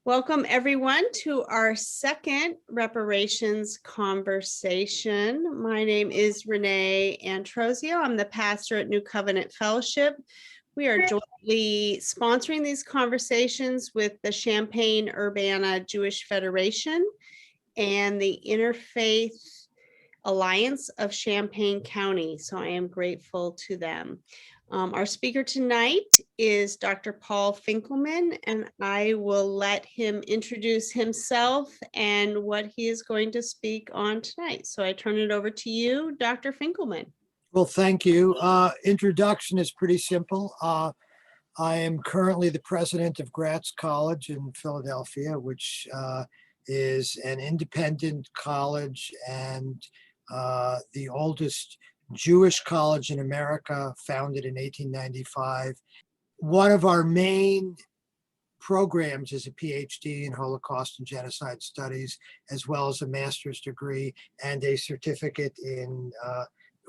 Welcome everyone to our second reparations conversation. My name is Renee Antrosio. I'm the pastor at New Covenant Fellowship. We are jointly sponsoring these conversations with the Champaign-Urbana Jewish Federation and the Interfaith Alliance of Champaign County. So I am grateful to them. Our speaker tonight is Dr. Paul Finkelman, and I will let him introduce himself and what he is going to speak on tonight. So I turn it over to you, Dr. Finkelman. Well, thank you. Introduction is pretty simple. I am currently the president of Gratz College in Philadelphia, which is an independent college and the oldest Jewish college in America, founded in 1895. One of our main programs is a PhD in Holocaust and Genocide Studies, as well as a master's degree and a certificate in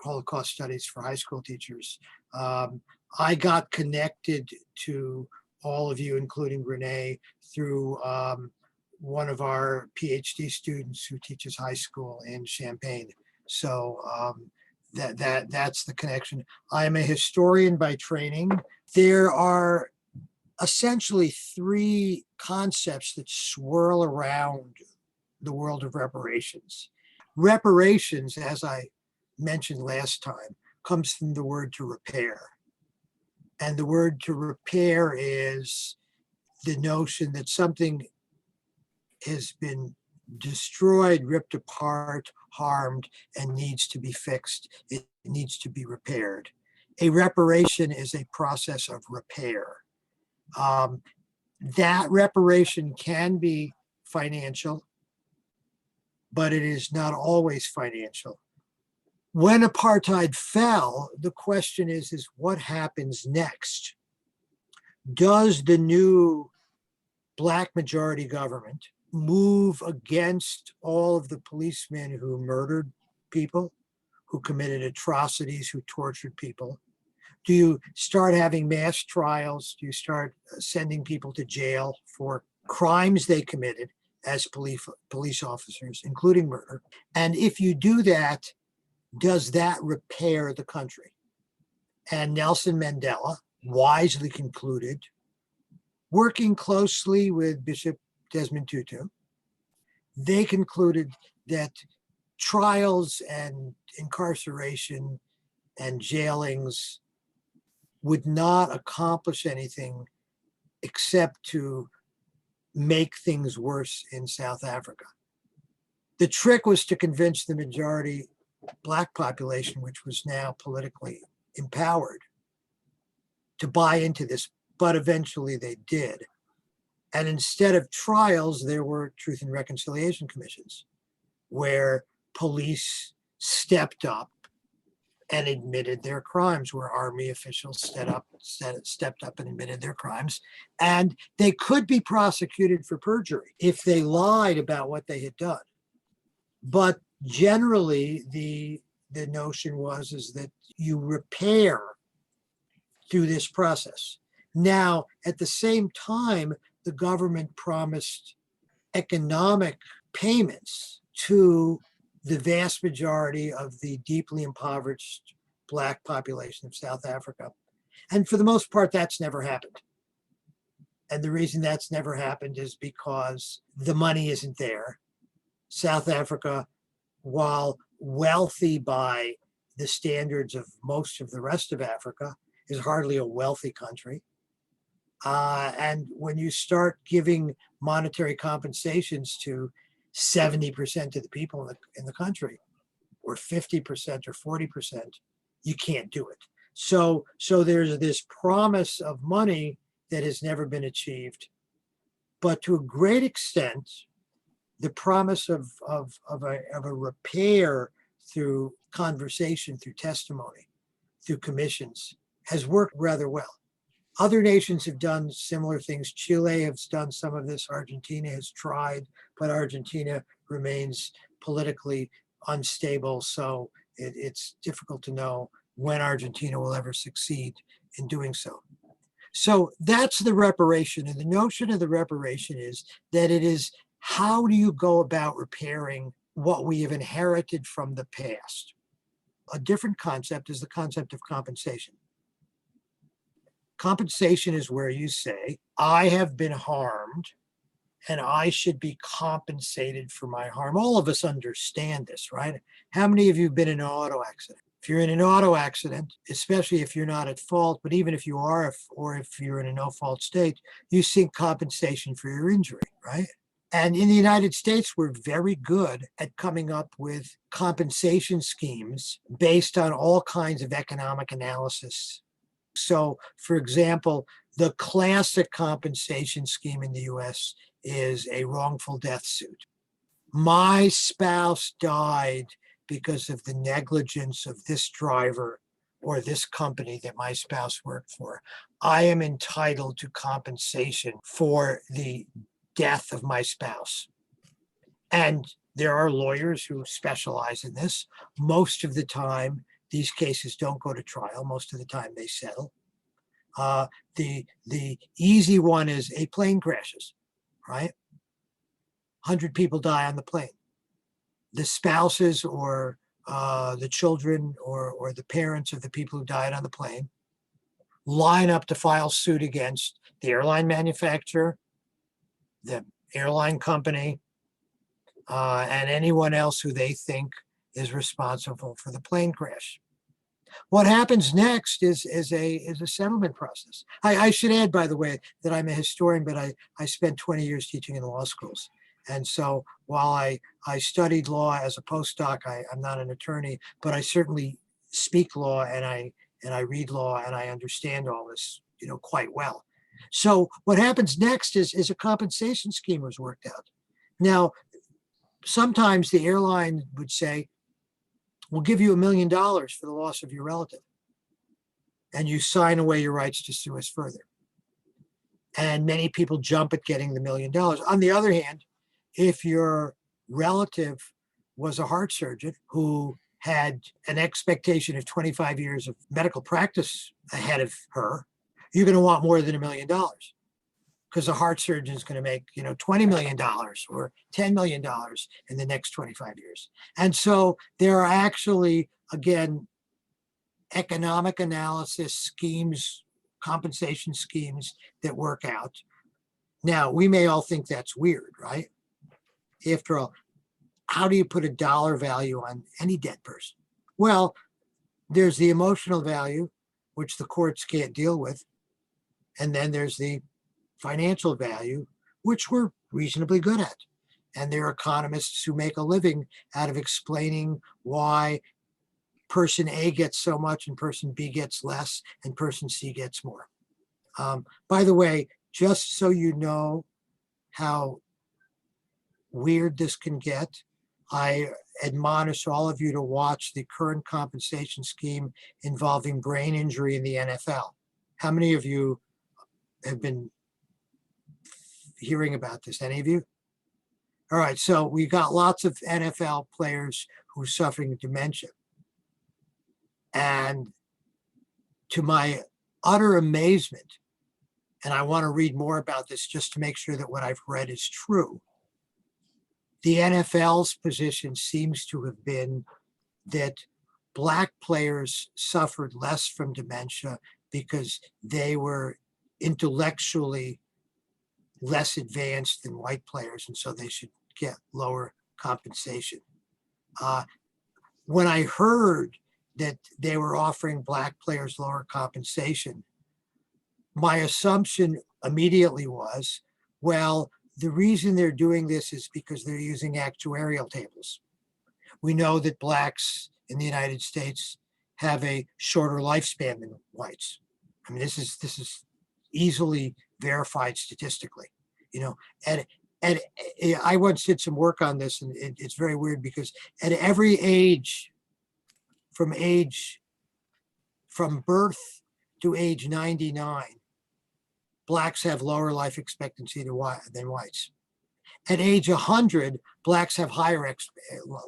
Holocaust Studies for high school teachers. I got connected to all of you, including Renee, through one of our PhD students who teaches high school in Champaign. So that's the connection. I am a historian by training. There are essentially three concepts that swirl around the world of reparations. Reparations, as I mentioned last time, comes from the word to repair. And the word to repair is the notion that something has been destroyed, ripped apart, harmed, and needs to be fixed. It needs to be repaired. A reparation is a process of repair. That reparation can be financial, but it is not always financial. When apartheid fell, the question is what happens next? Does the new Black majority government move against all of the policemen who murdered people, who committed atrocities, who tortured people? Do you start having mass trials? Do you start sending people to jail for crimes they committed as police officers, including murder? And if you do that, does that repair the country? And Nelson Mandela wisely concluded, working closely with Bishop Desmond Tutu, they concluded that trials and incarceration and jailings would not accomplish anything except to make things worse in South Africa. The trick was to convince the majority Black population, which was now politically empowered, to buy into this, but eventually they did. And instead of trials, there were Truth and Reconciliation Commissions, where police stepped up and admitted their crimes, where army officials stepped up and admitted their crimes. And they could be prosecuted for perjury if they lied about what they had done. But generally, the notion is that you repair through this process. Now, at the same time, the government promised economic payments to the vast majority of the deeply impoverished Black population of South Africa. And for the most part, that's never happened. And the reason that's never happened is because the money isn't there. South Africa, while wealthy by the standards of most of the rest of Africa, is hardly a wealthy country. And when you start giving monetary compensations to 70% of the people in the country, or 50% or 40%, you can't do it. So there's this promise of money that has never been achieved. But to a great extent, the promise of a repair through conversation, through testimony, through commissions, has worked rather well. Other nations have done similar things. Chile has done some of this. Argentina has tried, but Argentina remains politically unstable. So it's difficult to know when Argentina will ever succeed in doing so. So that's the reparation. And the notion of the reparation is that it is, how do you go about repairing what we have inherited from the past? A different concept is the concept of compensation. Compensation is where you say, I have been harmed and I should be compensated for my harm. All of us understand this, right? How many of you have been in an auto accident? If you're in an auto accident, especially if you're not at fault, but even if you are, or if you're in a no-fault state, you seek compensation for your injury, right? And in the United States, we're very good at coming up with compensation schemes based on all kinds of economic analysis. So, for example, the classic compensation scheme in the US is a wrongful death suit. My spouse died because of the negligence of this driver or this company that my spouse worked for. I am entitled to compensation for the death of my spouse. And there are lawyers who specialize in this. Most of the time, these cases don't go to trial. Most of the time they settle. The easy one is a plane crashes, right? 100 people die on the plane. The spouses or the children or the parents of the people who died on the plane line up to file suit against the airline manufacturer, the airline company, and anyone else who they think is responsible for the plane crash. What happens next is a settlement process. I should add, by the way, that I'm a historian, but I spent 20 years teaching in law schools. And so while I studied law as a postdoc, I'm not an attorney, but I certainly speak law and I read law and I understand all this, quite well. So what happens next is a compensation scheme was worked out. Now, sometimes the airline would say, we'll give you $1 million for the loss of your relative. And you sign away your rights to sue us further. And many people jump at getting the $1 million. On the other hand, if your relative was a heart surgeon who had an expectation of 25 years of medical practice ahead of her, you're going to want more than $1 million. Because a heart surgeon is going to make, $20 million or $10 million in the next 25 years. And so there are actually, again, economic analysis schemes, compensation schemes that work out. Now, we may all think that's weird, right? After all, how do you put a dollar value on any dead person? Well, there's the emotional value, which the courts can't deal with. And then there's the financial value, which we're reasonably good at. And there are economists who make a living out of explaining why person A gets so much and person B gets less and person C gets more. By the way, just so you know how weird this can get, I admonish all of you to watch the current compensation scheme involving brain injury in the NFL. How many of you have been hearing about this? Any of you? All right, so we got lots of NFL players who are suffering dementia. And to my utter amazement, and I want to read more about this just to make sure that what I've read is true, the NFL's position seems to have been that Black players suffered less from dementia because they were intellectually less advanced than white players, and so they should get lower compensation. When I heard that they were offering Black players lower compensation, my assumption immediately was, well, the reason they're doing this is because they're using actuarial tables. We know that Blacks in the United States have a shorter lifespan than whites. I mean, this is easily verified statistically, and I once did some work on this, and it's very weird because at every age, from birth to age 99, Blacks have lower life expectancy than whites. At age 100, Blacks have higher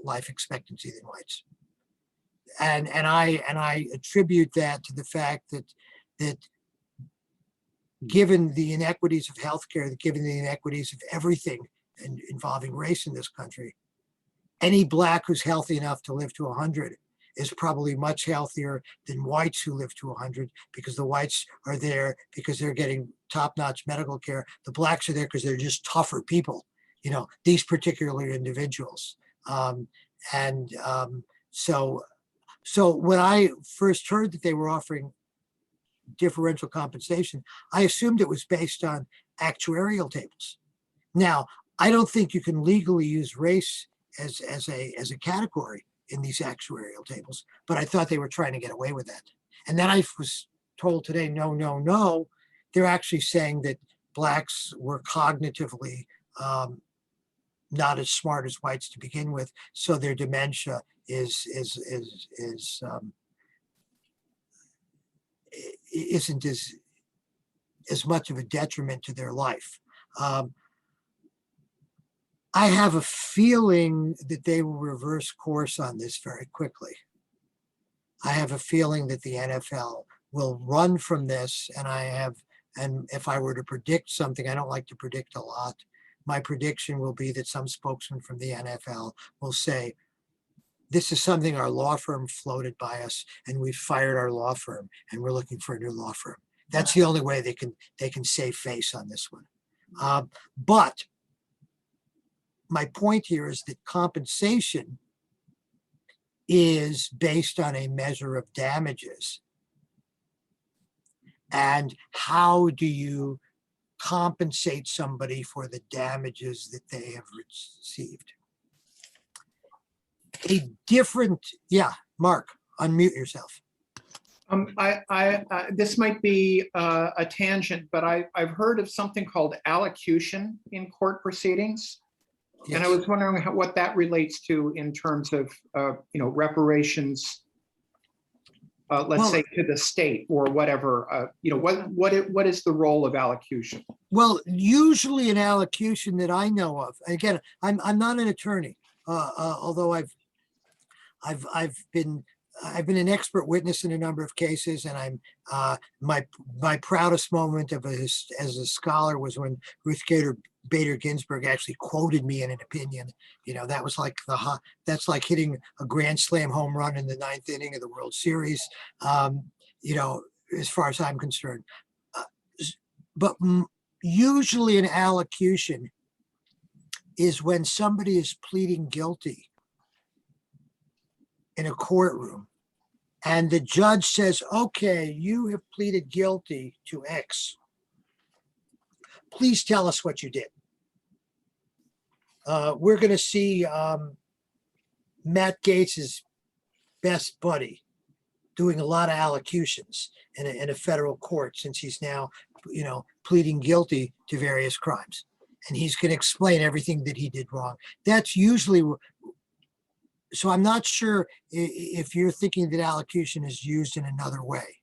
life expectancy than whites. And I attribute that to the fact that given the inequities of healthcare, given the inequities of everything involving race in this country, any Black who's healthy enough to live to 100 is probably much healthier than whites who live to 100, because the whites are there because they're getting top-notch medical care. The Blacks are there because they're just tougher people, these particular individuals. So when I first heard that they were offering differential compensation, I assumed it was based on actuarial tables. Now, I don't think you can legally use race as a category in these actuarial tables, but I thought they were trying to get away with that. And then I was told today, no, they're actually saying that Blacks were cognitively not as smart as whites to begin with, so their dementia isn't as much of a detriment to their life. I have a feeling that they will reverse course on this very quickly. I have a feeling that the NFL will run from this, and if I were to predict something, I don't like to predict a lot. My prediction will be that some spokesman from the NFL will say, this is something our law firm floated by us, and we fired our law firm, and we're looking for a new law firm. That's the only way they can save face on this one. But my point here is that compensation is based on a measure of damages. And how do you compensate somebody for the damages that they have received? Mark, unmute yourself. This might be a tangent, but I've heard of something called allocution in court proceedings. Yes. And I was wondering what that relates to in terms of, reparations, let's say to the state or whatever, what is the role of allocution? Well, usually an allocution that I know of, again, I'm not an attorney, although I've been an expert witness in a number of cases, and my proudest moment as a scholar was when Ruth Bader Ginsburg actually quoted me in an opinion. That was like that's like hitting a grand slam home run in the 9th inning of the World Series. As far as I'm concerned, but usually an allocution is when somebody is pleading guilty in a courtroom, and the judge says, okay, you have pleaded guilty to X. Please tell us what you did. We're going to see Matt Gaetz's best buddy doing a lot of allocutions in a federal court, since he's now, pleading guilty to various crimes. And he's going to explain everything that he did wrong. That's usually, so I'm not sure if you're thinking that allocution is used in another way.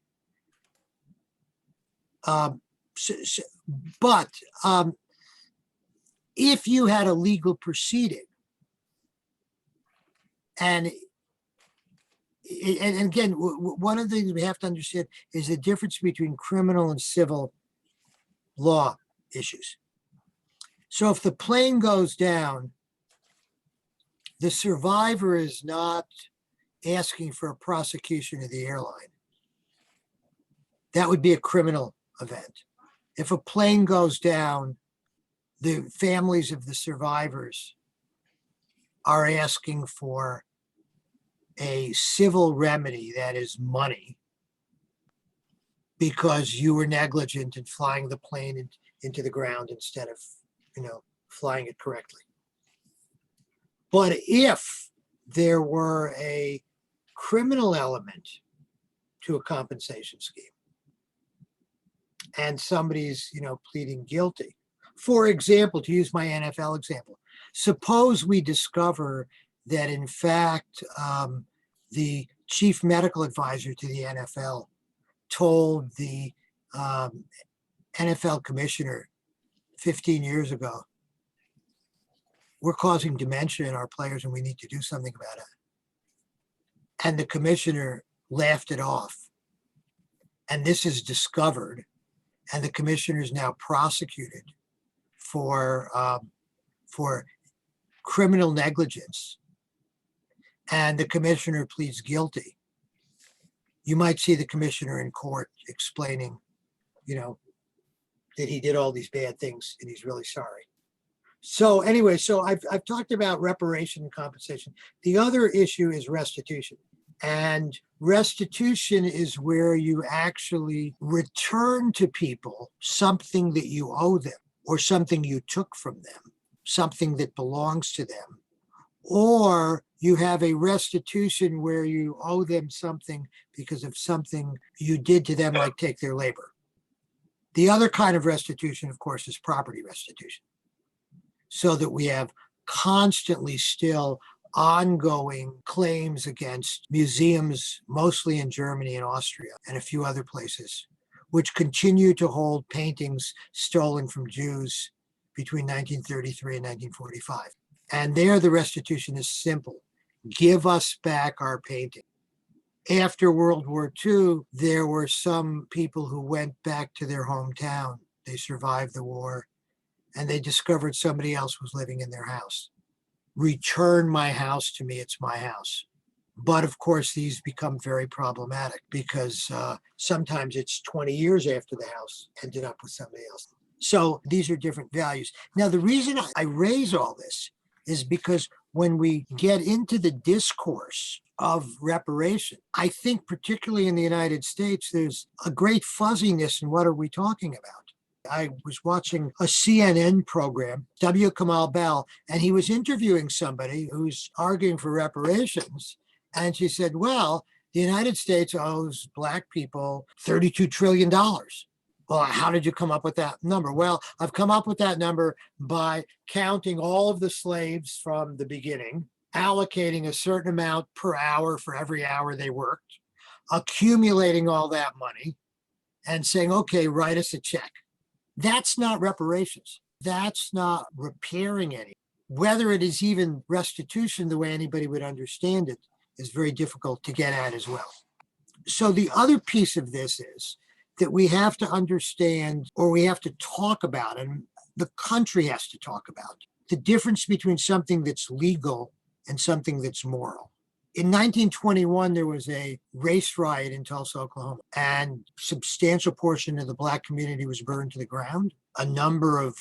But if you had a legal proceeding, and again, one of the things we have to understand is the difference between criminal and civil law issues. So if the plane goes down, the survivor is not asking for a prosecution of the airline. That would be a criminal event. If a plane goes down, the families of the survivors are asking for a civil remedy, that is money, because you were negligent in flying the plane into the ground instead of, flying it correctly. But if there were a criminal element to a compensation scheme, and somebody's, pleading guilty, for example, to use my NFL example, suppose we discover that in fact, the chief medical advisor to the NFL told the NFL commissioner 15 years ago, we're causing dementia in our players and we need to do something about it. And the commissioner laughed it off. And this is discovered. and the commissioner is now prosecuted for criminal negligence, and the commissioner pleads guilty, you might see the commissioner in court explaining, that he did all these bad things and he's really sorry. So anyway, so I've talked about reparation and compensation. The other issue is restitution. And restitution is where you actually return to people something that you owe them or something you took from them, something that belongs to them. Or you have a restitution where you owe them something because of something you did to them, like take their labor. The other kind of restitution, of course, is property restitution. So that we have constantly still ongoing claims against museums, mostly in Germany and Austria and a few other places, which continue to hold paintings stolen from Jews between 1933 and 1945. And there the restitution is simple. Give us back our painting. After World War II, there were some people who went back to their hometown. They survived the war and they discovered somebody else was living in their house. Return my house to me, it's my house. But of course, these become very problematic because sometimes it's 20 years after the house ended up with somebody else. So these are different values. Now, the reason I raise all this is because when we get into the discourse of reparation, I think particularly in the United States, there's a great fuzziness in what are we talking about. I was watching a CNN program, W. Kamau Bell, and he was interviewing somebody who's arguing for reparations. And she said, well, the United States owes Black people $32 trillion. Well, how did you come up with that number? Well, I've come up with that number by counting all of the slaves from the beginning, allocating a certain amount per hour for every hour they worked, accumulating all that money, and saying, okay, write us a check. That's not reparations. That's not repairing any. Whether it is even restitution the way anybody would understand it is very difficult to get at as well. So the other piece of this is that we have to understand, or we have to talk about, and the country has to talk about, the difference between something that's legal and something that's moral. In 1921, there was a race riot in Tulsa, Oklahoma, and a substantial portion of the Black community was burned to the ground. A number of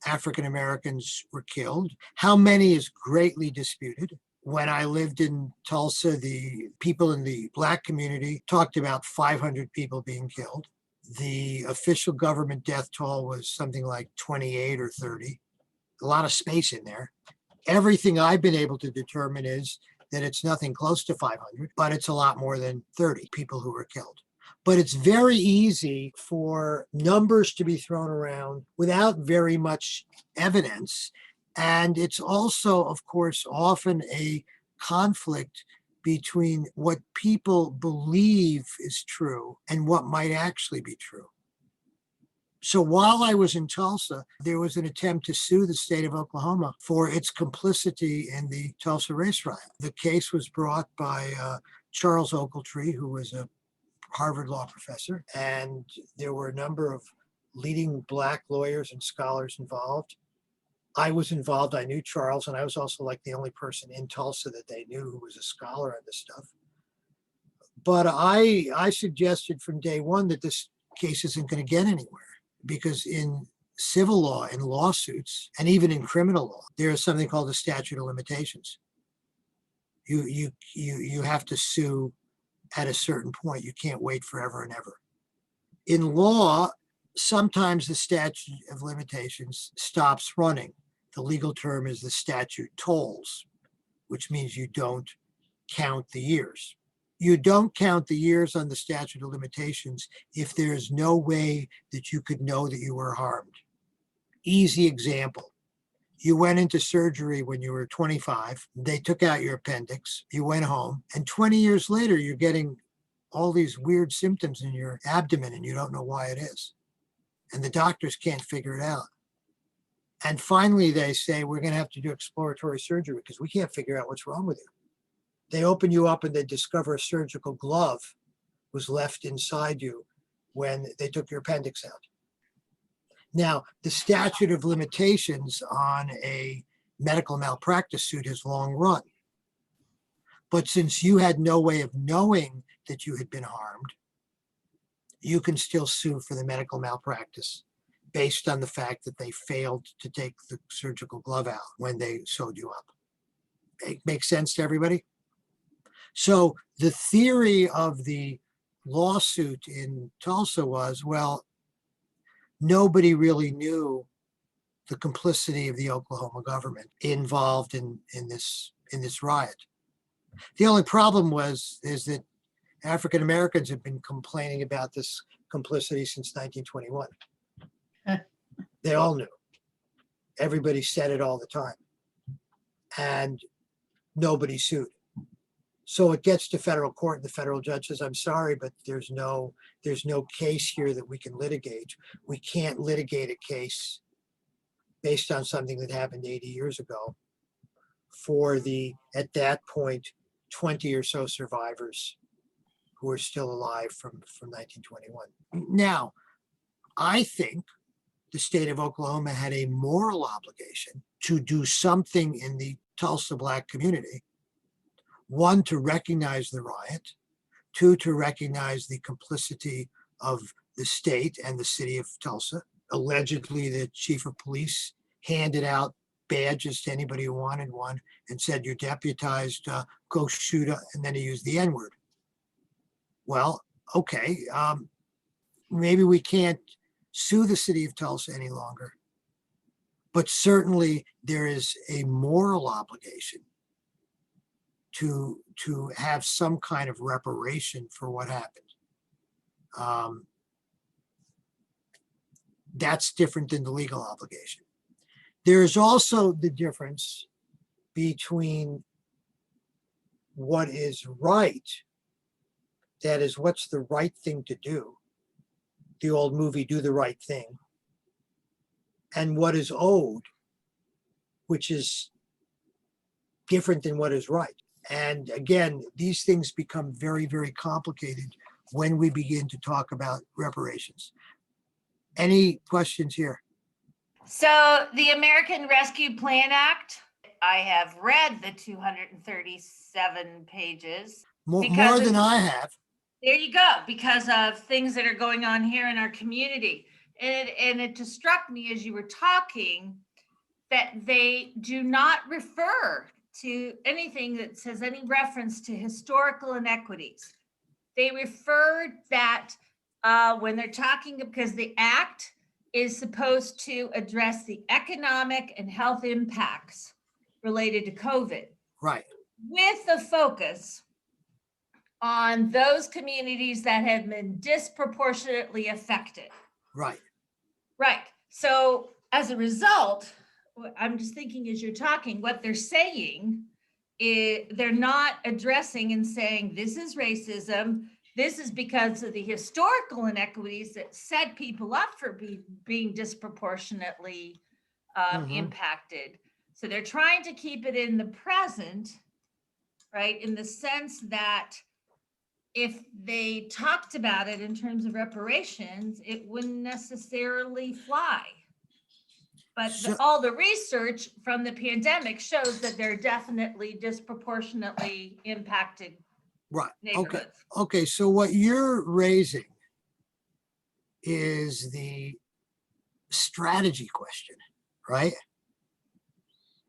African Americans were killed. How many is greatly disputed. When I lived in Tulsa, the people in the Black community talked about 500 people being killed. The official government death toll was something like 28 or 30. A lot of space in there. Everything I've been able to determine is that it's nothing close to 500, but it's a lot more than 30 people who were killed. But it's very easy for numbers to be thrown around without very much evidence. And it's also, of course, often a conflict between what people believe is true and what might actually be true. So while I was in Tulsa, there was an attempt to sue the state of Oklahoma for its complicity in the Tulsa race riot. The case was brought by Charles Ogletree, who was a Harvard law professor, and there were a number of leading Black lawyers and scholars involved. I was involved. I knew Charles, and I was also like the only person in Tulsa that they knew who was a scholar on this stuff. But I suggested from day one that this case isn't going to get anywhere, because in civil law, in lawsuits, and even in criminal law, there is something called the statute of limitations. You have to sue at a certain point. You can't wait forever and ever. In law, sometimes the statute of limitations stops running. The legal term is the statute tolls, which means you don't count the years. You don't count the years on the statute of limitations if there is no way that you could know that you were harmed. Easy example. You went into surgery when you were 25. They took out your appendix. You went home. And 20 years later, you're getting all these weird symptoms in your abdomen and you don't know why it is. And the doctors can't figure it out. And finally, they say, we're going to have to do exploratory surgery because we can't figure out what's wrong with you. They open you up and they discover a surgical glove was left inside you when they took your appendix out. Now, the statute of limitations on a medical malpractice suit has long run. But since you had no way of knowing that you had been harmed, you can still sue for the medical malpractice based on the fact that they failed to take the surgical glove out when they sewed you up. It makes sense to everybody? So the theory of the lawsuit in Tulsa was, well, nobody really knew the complicity of the Oklahoma government involved in this riot. The only problem is that African Americans have been complaining about this complicity since 1921. They all knew. Everybody said it all the time. And nobody sued. So it gets to federal court and the federal judge says, I'm sorry, but there's no case here that we can litigate. We can't litigate a case based on something that happened 80 years ago for the, at that point, 20 or so survivors who are still alive from 1921. Now, I think the state of Oklahoma had a moral obligation to do something in the Tulsa Black community. One, to recognize the riot. Two, to recognize the complicity of the state and the city of Tulsa. Allegedly, the chief of police handed out badges to anybody who wanted one and said, you're deputized, go shoot, and then he used the N-word. Well, okay, maybe we can't sue the city of Tulsa any longer, but certainly there is a moral obligation to have some kind of reparation for what happened. That's different than the legal obligation. There is also the difference between what is right, that is, what's the right thing to do, the old movie Do the Right Thing, and what is owed, which is different than what is right. And again, these things become very, very complicated when we begin to talk about reparations. Any questions here? So the American Rescue Plan Act, I have read the 237 pages. More Because than it's- I have. There you go, because of things that are going on here in our community. And it just struck me as you were talking that they do not refer to anything that says any reference to historical inequities. They refer that when they're talking, because the act is supposed to address the economic and health impacts related to COVID. Right. With the focus on those communities that have been disproportionately affected. Right. Right. So as a result, I'm just thinking as you're talking, what they're saying is they're not addressing and saying, this is racism. This is because of the historical inequities that set people up for being disproportionately impacted. So they're trying to keep it in the present, right? In the sense that if they talked about it in terms of reparations, it wouldn't necessarily fly. But all the research from the pandemic shows that they're definitely disproportionately impacted neighborhoods. Okay. So what you're raising is the strategy question, right?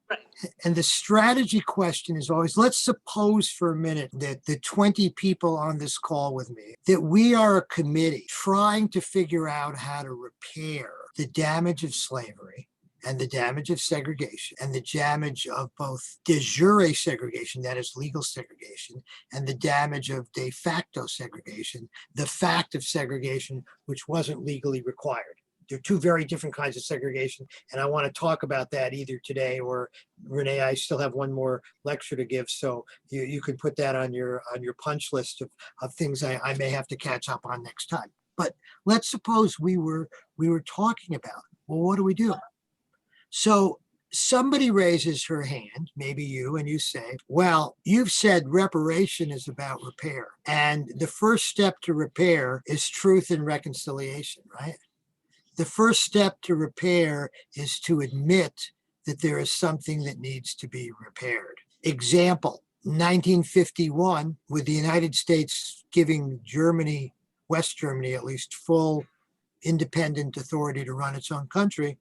Right. And the strategy question is always, let's suppose for a minute that the 20 people on this call with me, that we are a committee trying to figure out how to repair the damage of slavery and the damage of segregation and the damage of both de jure segregation, that is legal segregation, and the damage of de facto segregation, the fact of segregation, which wasn't legally required. They're two very different kinds of segregation. And I want to talk about that either today or Renee, I still have one more lecture to give. So you can put that on your punch list of things I may have to catch up on next time. But let's suppose we were talking about, well, what do we do? So somebody raises her hand, maybe you, and you say, well, you've said reparation is about repair. And the first step to repair is truth and reconciliation, right? The first step to repair is to admit that there is something that needs to be repaired. Example, 1951, with the United States giving Germany, West Germany at least, full independent authority to run its own country,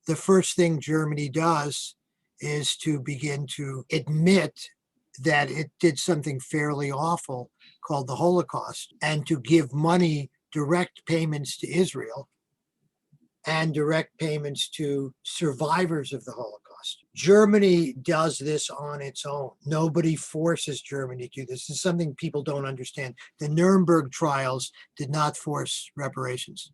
the first thing Germany does is to begin to admit that it did something fairly awful called the Holocaust, and to give money, direct payments to Israel and direct payments to survivors of the Holocaust. Germany does this on its own. Nobody forces Germany to do this. This is something people don't understand. The Nuremberg trials did not force reparations.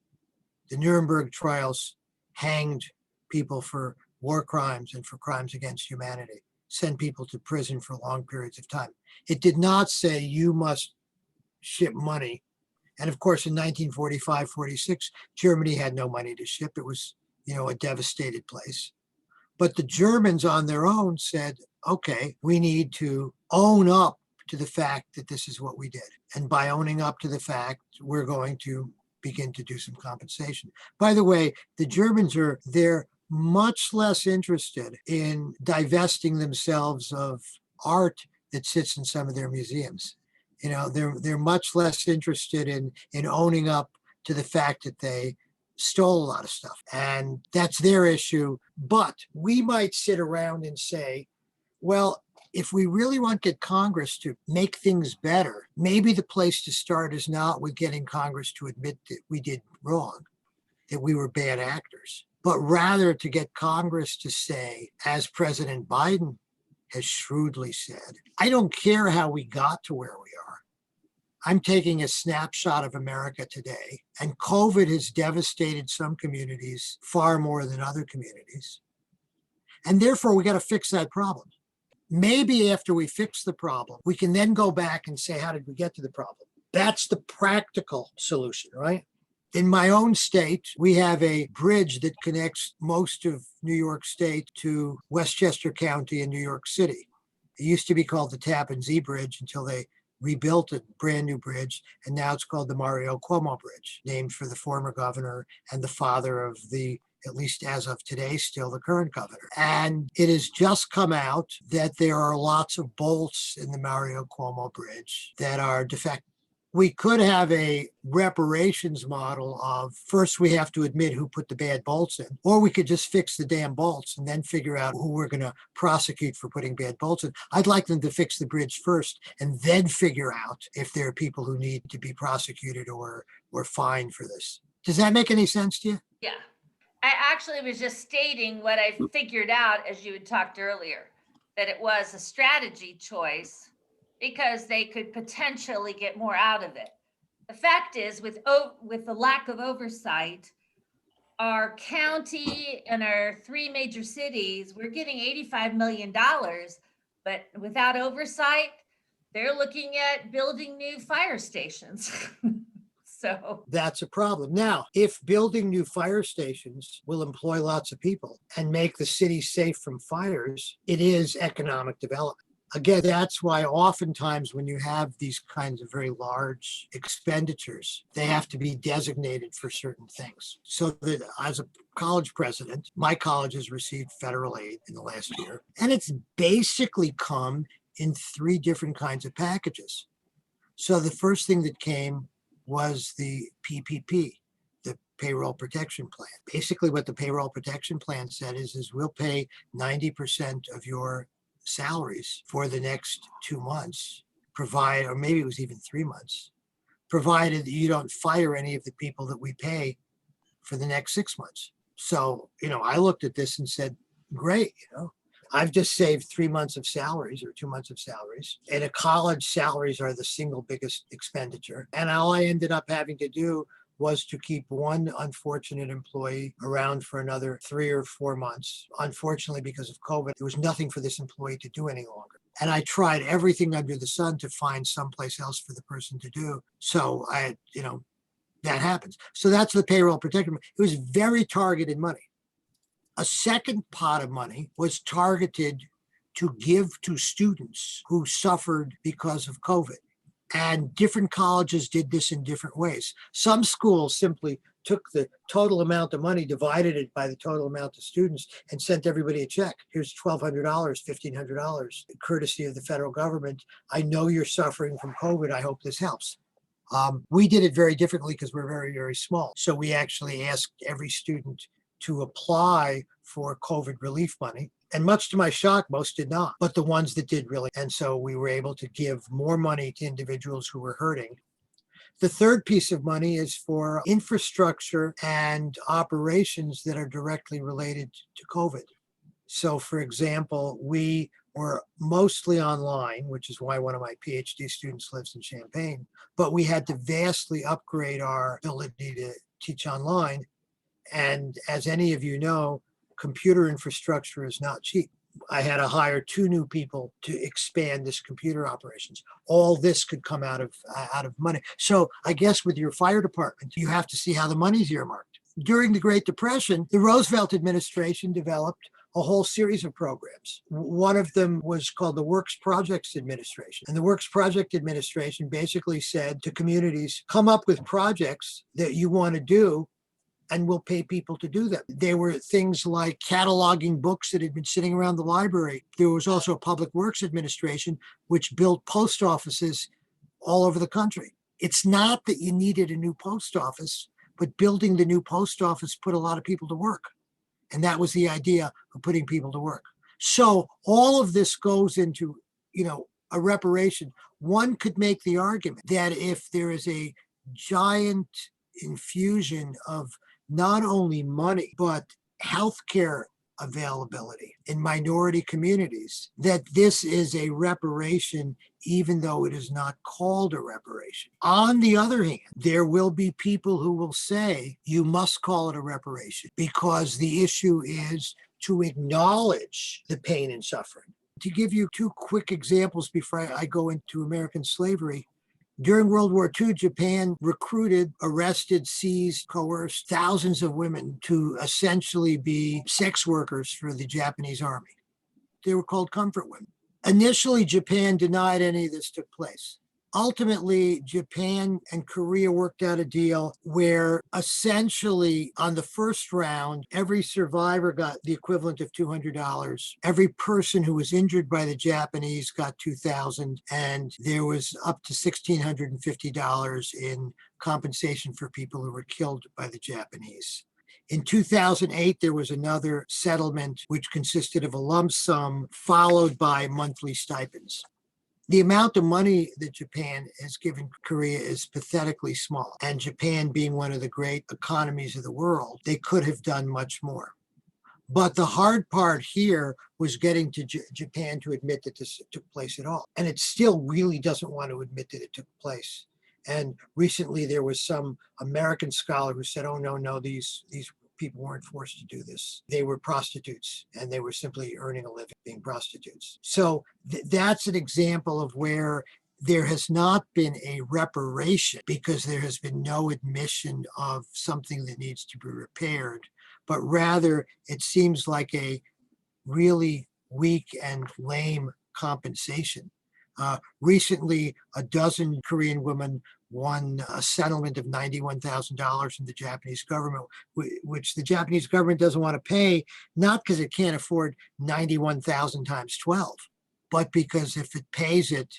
The Nuremberg trials hanged people for war crimes and for crimes against humanity, sent people to prison for long periods of time. It did not say you must ship money. And of course, in 1945, 46, Germany had no money to ship. It was, a devastated place. But the Germans on their own said, okay, we need to own up to the fact that this is what we did. And by owning up to the fact, we're going to begin to do some compensation. By the way, the Germans they're much less interested in divesting themselves of art that sits in some of their museums. They're much less interested in owning up to the fact that they stole a lot of stuff, and that's their issue. But we might sit around and say, well, if we really want to get Congress to make things better, maybe the place to start is not with getting Congress to admit that we did wrong, that we were bad actors, but rather to get Congress to say, as President Biden has shrewdly said, I don't care how we got to where we are. I'm taking a snapshot of America today, and COVID has devastated some communities far more than other communities. And therefore, we got to fix that problem. Maybe after we fix the problem, we can then go back and say, how did we get to the problem? That's the practical solution, right? In my own state, we have a bridge that connects most of New York State to Westchester County and New York City. It used to be called the Tappan Zee Bridge until they rebuilt a brand new bridge, and now it's called the Mario Cuomo Bridge, named for the former governor and the father of the, at least as of today, still the current governor. And it has just come out that there are lots of bolts in the Mario Cuomo Bridge that are defective. We could have a reparations model of first we have to admit who put the bad bolts in, or we could just fix the damn bolts and then figure out who we're going to prosecute for putting bad bolts in. I'd like them to fix the bridge first and then figure out if there are people who need to be prosecuted or fined for this. Does that make any sense to you? Yeah. I actually was just stating what I figured out as you had talked earlier, that it was a strategy choice because they could potentially get more out of it. The fact is, with the lack of oversight, our county and our three major cities, we're getting $85 million, but without oversight, they're looking at building new fire stations. So that's a problem. Now, if building new fire stations will employ lots of people and make the city safe from fires, it is economic development. Again, that's why oftentimes when you have these kinds of very large expenditures, they have to be designated for certain things. So that as a college president, my college has received federal aid in the last year, and it's basically come in three different kinds of packages. So the first thing that came was the PPP, the Payroll Protection Plan. Basically what the Payroll Protection Plan said is we'll pay 90% of your salaries for the next 2 months, or maybe it was even 3 months, provided that you don't fire any of the people that we pay for the next 6 months. So, I looked at this and said, great, I've just saved 3 months of salaries or 2 months of salaries. And a college, salaries are the single biggest expenditure. And all I ended up having to do was to keep one unfortunate employee around for another 3 or 4 months. Unfortunately, because of COVID, there was nothing for this employee to do any longer. And I tried everything under the sun to find someplace else for the person to do. So that happens. So that's the payroll protection. It was very targeted money. A second pot of money was targeted to give to students who suffered because of COVID. And different colleges did this in different ways. Some schools simply took the total amount of money, divided it by the total amount of students, and sent everybody a check. Here's $1,200, $1,500, courtesy of the federal government. I know you're suffering from COVID. I hope this helps. We did it very differently because we're very, very small. So we actually asked every student to apply for COVID relief money. And much to my shock, most did not, but the ones that did really. And so we were able to give more money to individuals who were hurting. The third piece of money is for infrastructure and operations that are directly related to COVID. So for example, we were mostly online, which is why one of my PhD students lives in Champaign, but we had to vastly upgrade our ability to teach online. And as any of you know, computer infrastructure is not cheap. I had to hire 2 new people to expand this computer operations. All this could come out of money. So I guess with your fire department, you have to see how the money's earmarked. During the Great Depression, the Roosevelt administration developed a whole series of programs. One of them was called the Works Projects Administration. And the Works Project Administration basically said to communities, come up with projects that you want to do, and we'll pay people to do them. There were things like cataloging books that had been sitting around the library. There was also a Public Works Administration, which built post offices all over the country. It's not that you needed a new post office, but building the new post office put a lot of people to work. And that was the idea of putting people to work. So all of this goes into, a reparation. One could make the argument that if there is a giant infusion of not only money, but healthcare availability in minority communities, that this is a reparation, even though it is not called a reparation. On the other hand, there will be people who will say you must call it a reparation because the issue is to acknowledge the pain and suffering. To give you 2 quick examples before I go into American slavery, during World War II, Japan recruited, arrested, seized, coerced thousands of women to essentially be sex workers for the Japanese army. They were called comfort women. Initially, Japan denied any of this took place. Ultimately, Japan and Korea worked out a deal where essentially on the first round, every survivor got the equivalent of $200. Every person who was injured by the Japanese got $2,000, and there was up to $1,650 in compensation for people who were killed by the Japanese. In 2008, there was another settlement which consisted of a lump sum followed by monthly stipends. The amount of money that Japan has given Korea is pathetically small. And Japan being one of the great economies of the world, they could have done much more. But the hard part here was getting to Japan to admit that this took place at all. And it still really doesn't want to admit that it took place. And recently there was some American scholar who said, oh, no, these people weren't forced to do this. They were prostitutes and they were simply earning a living being prostitutes. So that's an example of where there has not been a reparation because there has been no admission of something that needs to be repaired, but rather it seems like a really weak and lame compensation. Recently, a dozen Korean women won a settlement of $91,000 from the Japanese government, which the Japanese government doesn't want to pay, not because it can't afford 91,000 times 12, but because if it pays it,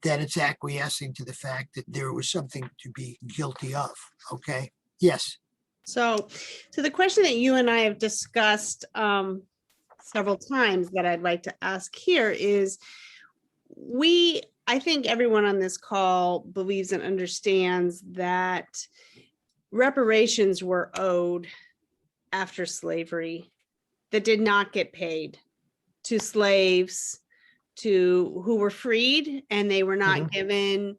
then it's acquiescing to the fact that there was something to be guilty of. Okay. Yes. So the question that you and I have discussed several times that I'd like to ask here is, I think everyone on this call believes and understands that reparations were owed after slavery that did not get paid to slaves who were freed, and they were not given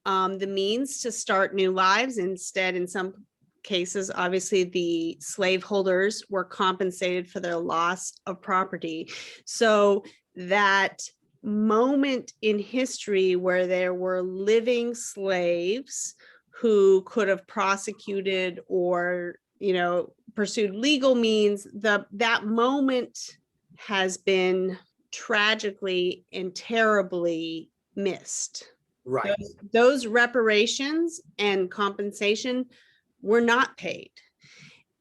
the means to start new lives. Instead, in some cases, obviously the slaveholders were compensated for their loss of property. So that moment in history where there were living slaves who could have prosecuted or pursued legal means, that moment has been tragically and terribly missed. Right. Those reparations and compensation were not paid.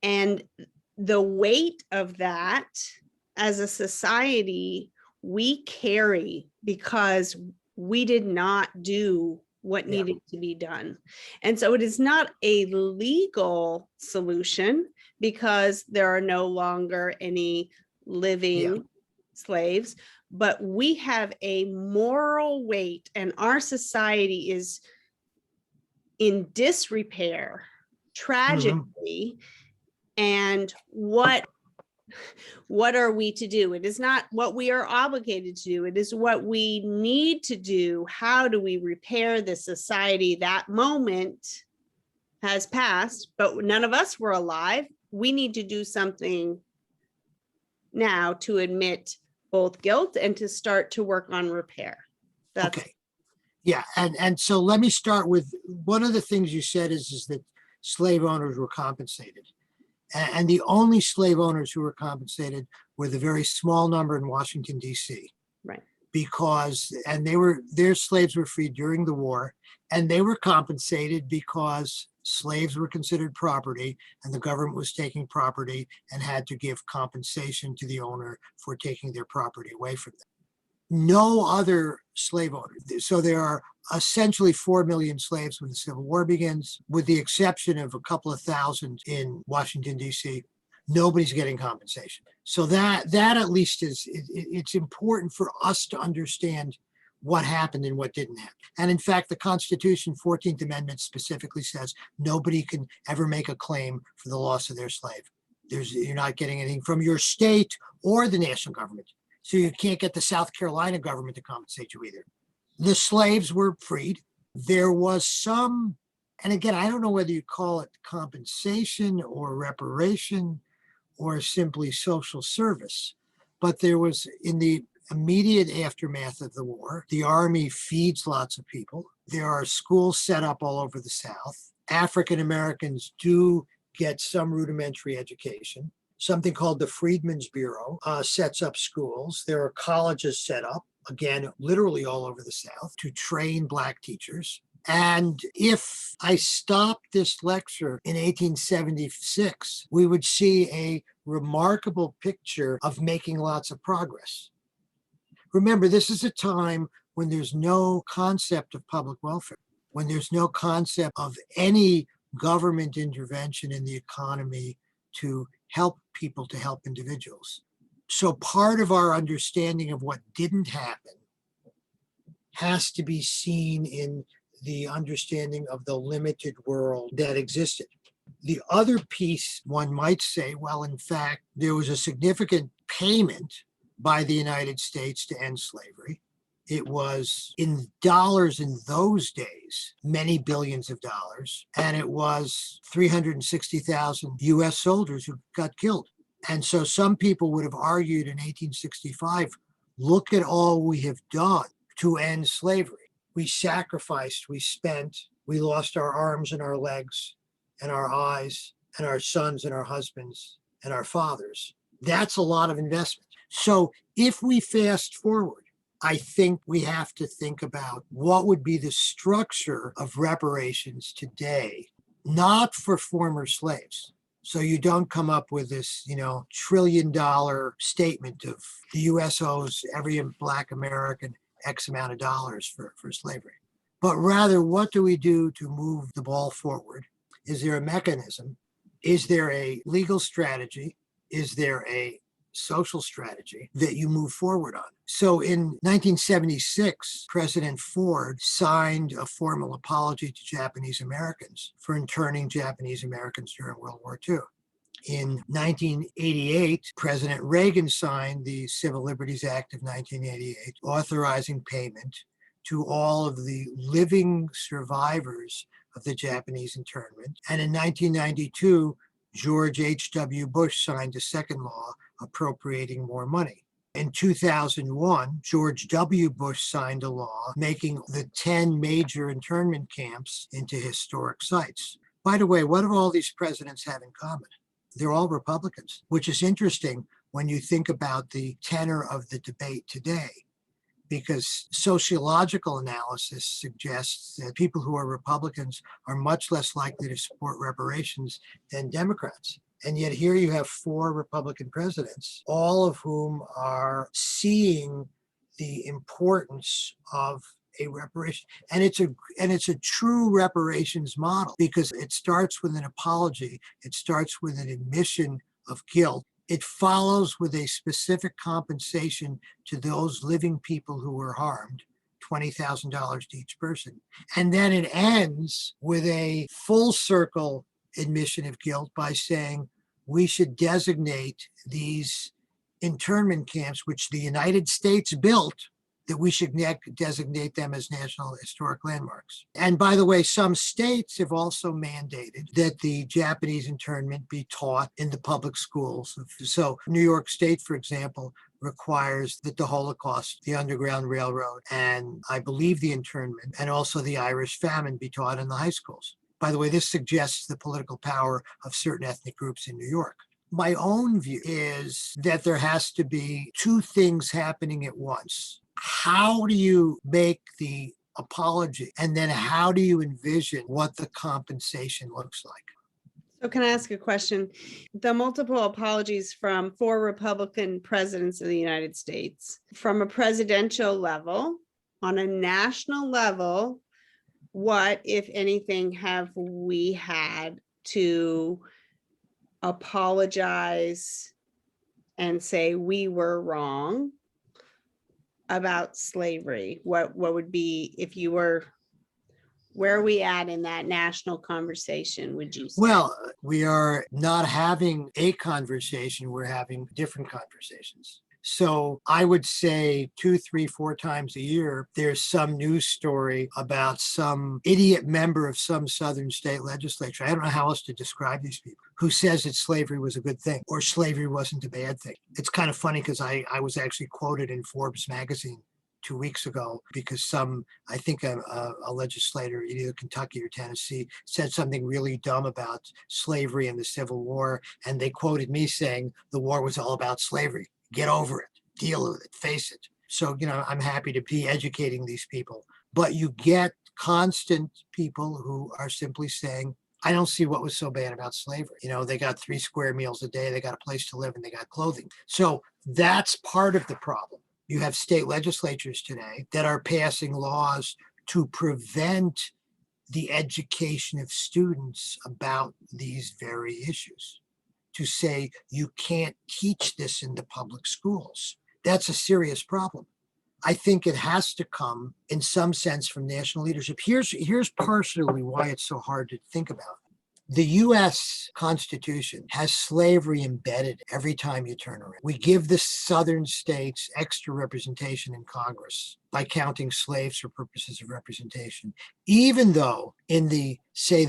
And the weight of that as a society, we carry because we did not do what Yeah. needed to be done. And so it is not a legal solution because there are no longer any living slaves, but we have a moral weight, and our society is in disrepair, tragically. And what are we to do? It is not what we are obligated to do. It is what we need to do. How do we repair the society? That moment has passed, but none of us were alive. We need to do something now to admit both guilt and to start to work on repair. That's Okay. Yeah, and so let me start with one of the things you said is that slave owners were compensated. And the only slave owners who were compensated were the very small number in Washington, D.C. right. Because, and their slaves were freed during the war, and they were compensated because slaves were considered property, and the government was taking property and had to give compensation to the owner for taking their property away from them. No other slave owner. So there are essentially 4 million slaves when the Civil War begins, with the exception of a couple of thousand in Washington, D.C. Nobody's getting compensation. So that at least it's important for us to understand what happened and what didn't happen. And in fact, the Constitution, 14th Amendment specifically says nobody can ever make a claim for the loss of their slave. You're not getting anything from your state or the national government. So you can't get the South Carolina government to compensate you either. The slaves were freed. There was some, and again, I don't know whether you call it compensation or reparation or simply social service, but there was, in the immediate aftermath of the war, the Army feeds lots of people. There are schools set up all over the South. African Americans do get some rudimentary education. Something called the Freedmen's Bureau sets up schools. There are colleges set up, again, literally all over the South, to train Black teachers. And if I stopped this lecture in 1876, we would see a remarkable picture of making lots of progress. Remember, this is a time when there's no concept of public welfare, when there's no concept of any government intervention in the economy to help people, to help individuals. So part of our understanding of what didn't happen has to be seen in the understanding of the limited world that existed. The other piece, one might say, well, in fact, there was a significant payment by the United States to end slavery. It was in dollars in those days, many billions of dollars, and it was 360,000 US soldiers who got killed. And so some people would have argued in 1865, look at all we have done to end slavery. We sacrificed, we spent, we lost our arms and our legs and our eyes and our sons and our husbands and our fathers. That's a lot of investment. So if we fast forward, I think we have to think about what would be the structure of reparations today, not for former slaves. So you don't come up with this, $1 trillion statement of the U.S. owes every Black American X amount of dollars for slavery. But rather, what do we do to move the ball forward? Is there a mechanism? Is there a legal strategy? Is there a social strategy that you move forward on? So in 1976, President Ford signed a formal apology to Japanese Americans for interning Japanese Americans during World War II. In 1988, President Reagan signed the Civil Liberties Act of 1988, authorizing payment to all of the living survivors of the Japanese internment. And in 1992, George H.W. Bush signed a second law appropriating more money. In 2001, George W. Bush signed a law making the 10 major internment camps into historic sites. By the way, what do all these presidents have in common? They're all Republicans, which is interesting when you think about the tenor of the debate today, because sociological analysis suggests that people who are Republicans are much less likely to support reparations than Democrats. And yet here you have 4 Republican presidents, all of whom are seeing the importance of a reparation. And it's a true reparations model because it starts with an apology. It starts with an admission of guilt. It follows with a specific compensation to those living people who were harmed, $20,000 to each person. And then it ends with a full circle admission of guilt by saying we should designate these internment camps, which the United States built, that we should designate them as National Historic Landmarks. And by the way, some states have also mandated that the Japanese internment be taught in the public schools. So New York State, for example, requires that the Holocaust, the Underground Railroad, and I believe the internment, and also the Irish famine be taught in the high schools. By the way, this suggests the political power of certain ethnic groups in New York. My own view is that there has to be 2 things happening at once. How do you make the apology? And then how do you envision what the compensation looks like? So can I ask a question? The multiple apologies from 4 Republican presidents of the United States, from a presidential level, on a national level, what, if anything, have we had to apologize and say we were wrong about slavery? What would be, if you were, where are we at in that national conversation, would you say? Well, we are not having a conversation, we're having different conversations. So I would say 2, 3, 4 times a year, there's some news story about some idiot member of some southern state legislature. I don't know how else to describe these people, who says that slavery was a good thing or slavery wasn't a bad thing. It's kind of funny because I was actually quoted in Forbes magazine 2 weeks ago because I think a legislator in either Kentucky or Tennessee said something really dumb about slavery and the Civil War. And they quoted me saying the war was all about slavery. Get over it, deal with it, face it. So, I'm happy to be educating these people. But you get constant people who are simply saying, I don't see what was so bad about slavery. They got 3 square meals a day, they got a place to live, and they got clothing. So that's part of the problem. You have state legislatures today that are passing laws to prevent the education of students about these very issues, to say you can't teach this in the public schools. That's a serious problem. I think it has to come in some sense from national leadership. Here's partially why it's so hard to think about. The US Constitution has slavery embedded every time you turn around. We give the southern states extra representation in Congress by counting slaves for purposes of representation, even though in the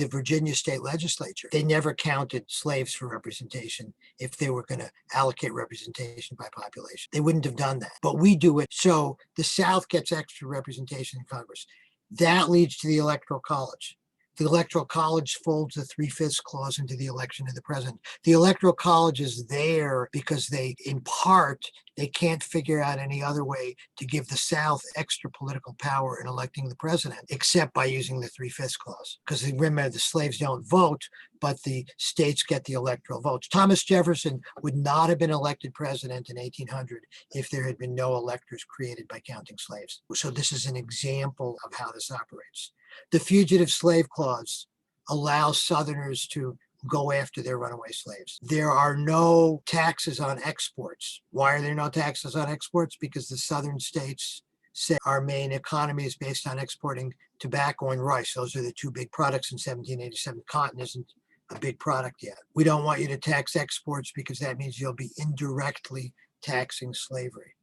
Virginia state legislature, they never counted slaves for representation if they were going to allocate representation by population. They wouldn't have done that, but we do it. So the South gets extra representation in Congress. That leads to the Electoral College. The Electoral College folds the 3/5 clause into the election of the president. The Electoral College is there because in part, they can't figure out any other way to give the South extra political power in electing the president, except by using the 3/5 clause. Because remember, the slaves don't vote, but the states get the electoral votes. Thomas Jefferson would not have been elected president in 1800 if there had been no electors created by counting slaves. So this is an example of how this operates. The Fugitive Slave Clause allows Southerners to go after their runaway slaves. There are no taxes on exports. Why are there no taxes on exports? Because the southern states say our main economy is based on exporting tobacco and rice. Those are the 2 big products in 1787. Cotton isn't a big product yet. We don't want you to tax exports because that means you'll be indirectly taxing slavery.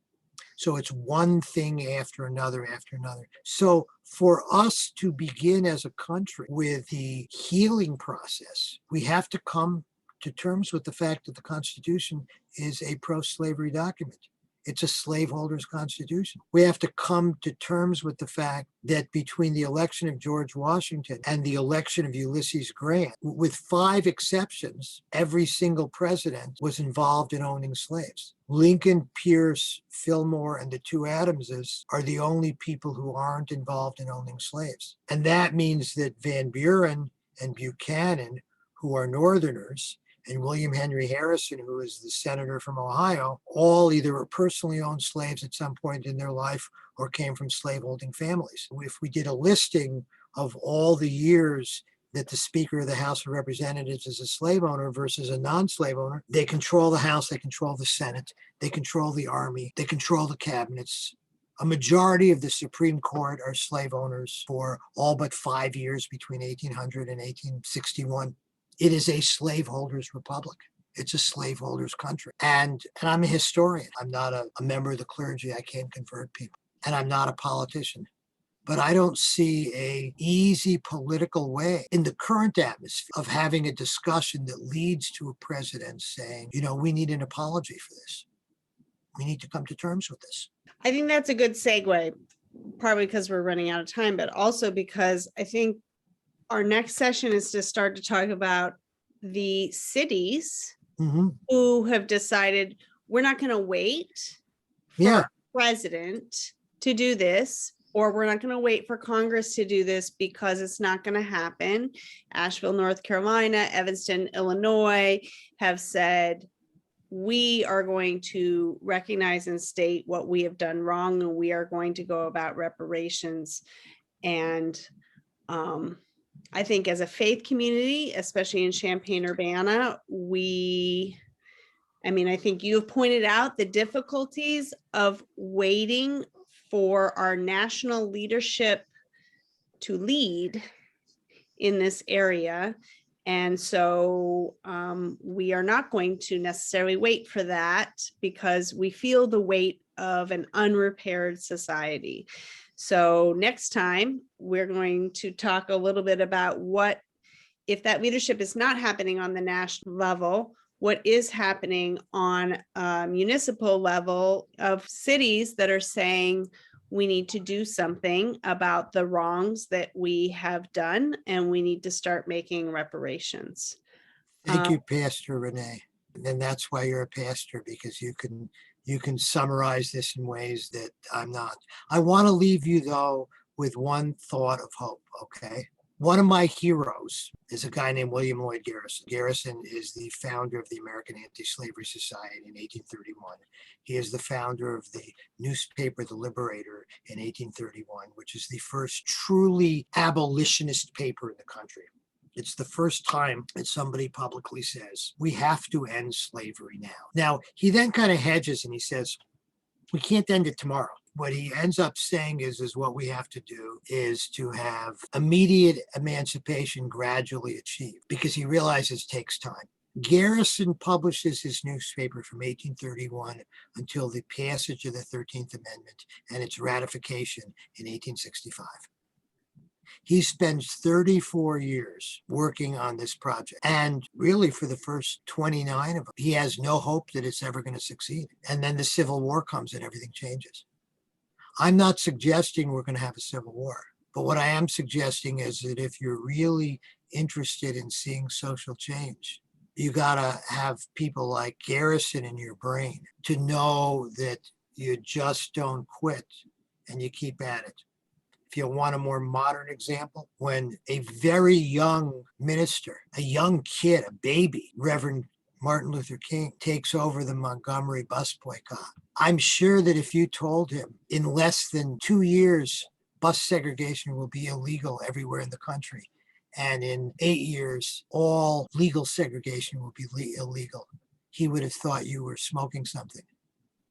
So it's one thing after another after another. So for us to begin as a country with the healing process, we have to come to terms with the fact that the Constitution is a pro-slavery document. It's a slaveholder's constitution. We have to come to terms with the fact that between the election of George Washington and the election of Ulysses Grant, with 5 exceptions, every single president was involved in owning slaves. Lincoln, Pierce, Fillmore, and the 2 Adamses are the only people who aren't involved in owning slaves. And that means that Van Buren and Buchanan, who are Northerners, and William Henry Harrison, who is the senator from Ohio, all either personally owned slaves at some point in their life or came from slaveholding families. If we did a listing of all the years that the Speaker of the House of Representatives is a slave owner versus a non-slave owner, they control the House, they control the Senate, they control the Army, they control the cabinets. A majority of the Supreme Court are slave owners for all but 5 years between 1800 and 1861. It is a slaveholders republic. It's a slaveholders country. And I'm a historian. I'm not a member of the clergy. I can't convert people. And I'm not a politician. But I don't see a easy political way in the current atmosphere of having a discussion that leads to a president saying, we need an apology for this. We need to come to terms with this. I think that's a good segue, partly because we're running out of time, but also because I think our next session is to start to talk about the cities who have decided we're not going to wait for Yeah. our president to do this, or we're not going to wait for Congress to do this because it's not going to happen. Asheville, North Carolina, Evanston, Illinois have said, we are going to recognize and state what we have done wrong, and we are going to go about reparations. And I think as a faith community, especially in Champaign-Urbana, I think you have pointed out the difficulties of waiting for our national leadership to lead in this area. And so we are not going to necessarily wait for that because we feel the weight of an unrepaired society. So next time, we're going to talk a little bit about what, if that leadership is not happening on the national level, what is happening on a municipal level of cities that are saying we need to do something about the wrongs that we have done, and we need to start making reparations. Thank you, Pastor Renee. And that's why you're a pastor, because you can summarize this in ways that I'm not. I want to leave you, though, with one thought of hope, okay? One of my heroes is a guy named William Lloyd Garrison. Garrison is the founder of the American Anti-Slavery Society in 1831. He is the founder of the newspaper, The Liberator, in 1831, which is the first truly abolitionist paper in the country. It's the first time that somebody publicly says, we have to end slavery now. Now, he then kind of hedges and he says, we can't end it tomorrow. What he ends up saying is what we have to do is to have immediate emancipation gradually achieved, because he realizes it takes time. Garrison publishes his newspaper from 1831 until the passage of the 13th Amendment and its ratification in 1865. He spends 34 years working on this project. And really, for the first 29 of them, he has no hope that it's ever going to succeed. And then the Civil War comes and everything changes. I'm not suggesting we're going to have a civil war. But what I am suggesting is that if you're really interested in seeing social change, you got to have people like Garrison in your brain to know that you just don't quit and you keep at it. If you want a more modern example, when a very young minister, a young kid, a baby, Reverend Martin Luther King, takes over the Montgomery bus boycott, I'm sure that if you told him in less than 2 years, bus segregation will be illegal everywhere in the country, and in 8 years, all legal segregation will be illegal, he would have thought you were smoking something.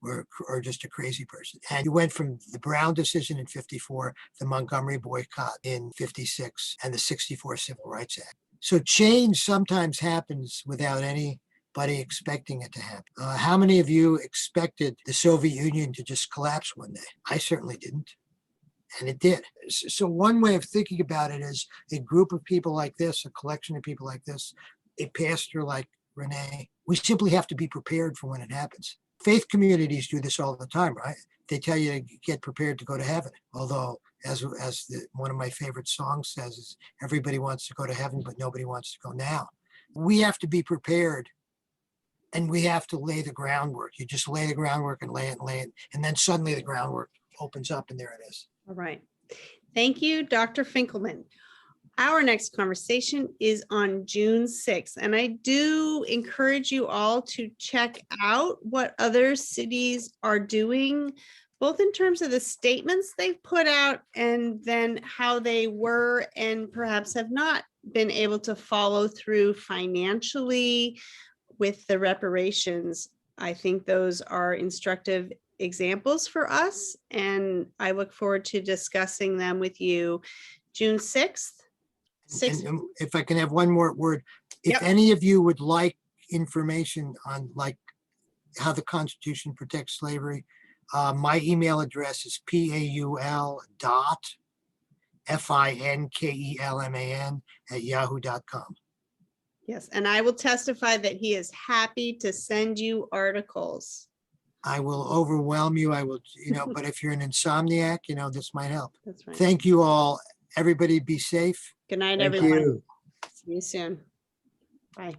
Or just a crazy person. And you went from the Brown decision in 54, the Montgomery boycott in 56, and the 64 Civil Rights Act. So change sometimes happens without anybody expecting it to happen. How many of you expected the Soviet Union to just collapse one day? I certainly didn't. And it did. So one way of thinking about it is a group of people like this, a collection of people like this, a pastor like Renee, we simply have to be prepared for when it happens. faith communities do this all the time, right? They tell you to get prepared to go to heaven. Although, one of my favorite songs says, is everybody wants to go to heaven, but nobody wants to go now. We have to be prepared, and we have to lay the groundwork. You just lay the groundwork and lay it, and then suddenly the groundwork opens up, and there it is. All right. Thank you, Dr. Finkelman. Our next conversation is on June 6th, and I do encourage you all to check out what other cities are doing, both in terms of the statements they've put out and then how they were and perhaps have not been able to follow through financially with the reparations. I think those are instructive examples for us, and I look forward to discussing them with you June 6th. And if I can have one more word, if Yep. any of you would like information on like how the Constitution protects slavery, my email address is paul.finkelman@yahoo.com. Yes, and I will testify that he is happy to send you articles. I will overwhelm you. I will, but if you're an insomniac, this might help. That's right. Thank you all. Everybody be safe. Good night, Thank everyone. you. See you soon. Bye.